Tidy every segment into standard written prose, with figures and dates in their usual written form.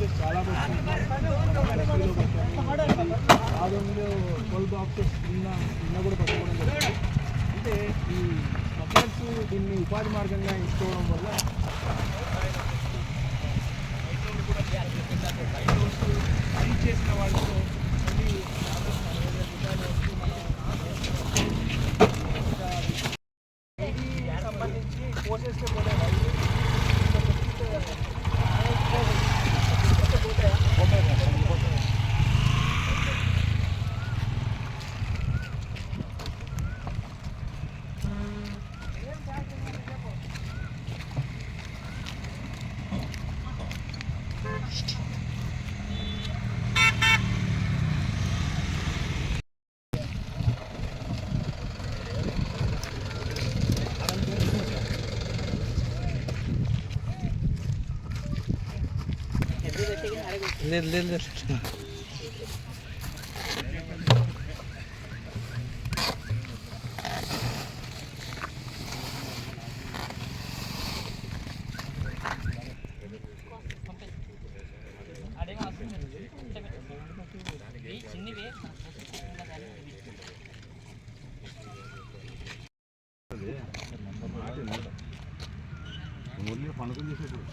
Boxes చాలా ఆదోనిలో 12 boxes నిన్న కూడా పట్టుకోవడం జరిగింది. అంటే ఈ స్మగ్లర్స్ దీన్ని ఉపాధి మార్గంగా ఎంచుకోవడం వల్ల అది చేసిన వాళ్ళతో సంబంధించి కోసెస్కి పోతే ले పండుగ చేసేప్పుడు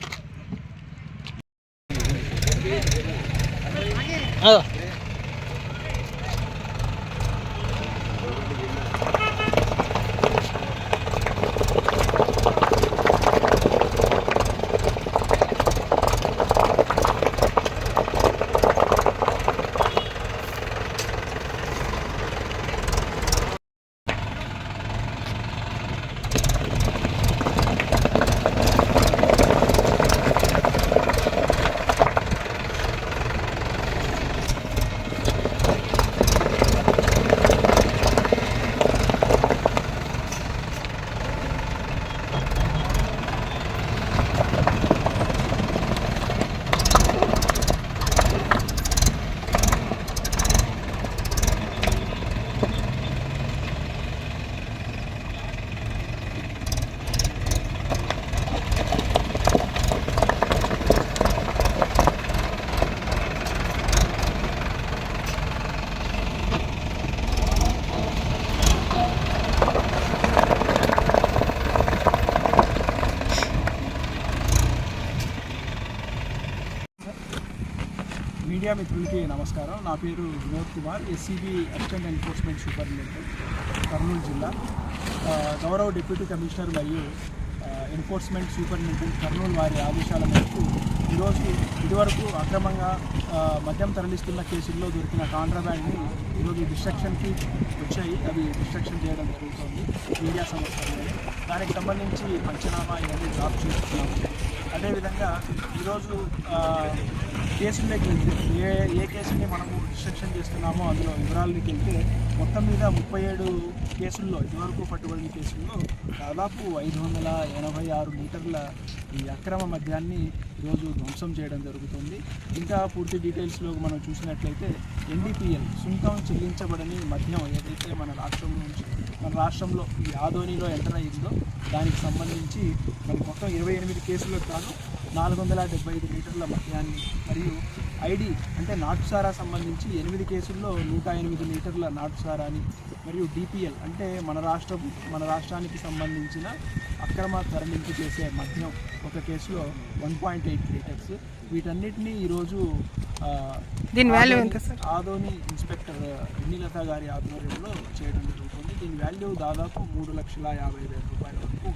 మీడియా మిత్రులకి నమస్కారం. నా పేరు Vinod Kumar, SCB assistant enforcement superintendent, Kurnool జిల్లా. గౌరవ డిప్యూటీ కమిషనర్ మరియు ఎన్ఫోర్స్మెంట్ సూపరింటెండెంట్ కర్నూలు వారి ఆదేశాల మేరకు ఇదివరకు అక్రమంగా మద్యం తరలిస్తున్న కేసుల్లో దొరికిన కాంట్రాబ్యాండ్ని ఈరోజు డిస్ట్రక్షన్కి వచ్చాయి. అవి డిస్ట్రక్షన్ చేయడం జరుగుతుంది మీడియా సంస్థలు. దానికి సంబంధించి పంచనామా ఇవన్నీ డ్రాప్ చేస్తున్నాము. అదేవిధంగా ఈరోజు కేసుల్లోకి వెళ్తే ఏ కేసుని మనము డిస్ట్రక్షన్ చేస్తున్నామో అందులో వివరాలకి వెళ్తే మొత్తం మీద 37 కేసుల్లో ఇదివరకు పట్టుబడిన కేసుల్లో దాదాపు 586 లీటర్ల ఈ అక్రమ మద్యాన్ని ఈరోజు ధ్వంసం చేయడం జరుగుతుంది. ఇంకా పూర్తి డీటెయిల్స్లో మనం చూసినట్లయితే NDPL సుంకం చెల్లించబడని మద్యం ఏదైతే మన రాష్ట్రంలో ఈ ఆదోనిలో ఎంటర్ అయ్యిందో దానికి సంబంధించి మనకి మొత్తం 28 కేసులకు గాను 475 లీటర్ల మద్యాన్ని మరియు ID అంటే నాటుసారా సంబంధించి 8 కేసుల్లో 108 లీటర్ల నాటుసారాని మరియు DPL అంటే మన రాష్ట్రానికి సంబంధించిన అక్రమ తరలింపు చేసే మద్యం ఒక కేసులో 1.8 లీటర్స్. వీటన్నిటినీ ఈరోజు దీని వాల్యూ ఎంత సార్? ఆదోని ఇన్స్పెక్టర్ ఎన్నిలత గారి ఆధ్వర్యంలో చేయడం జరుగుతుంది. దీని వాల్యూ దాదాపు 3,50,50,000 రూపాయల వరకు.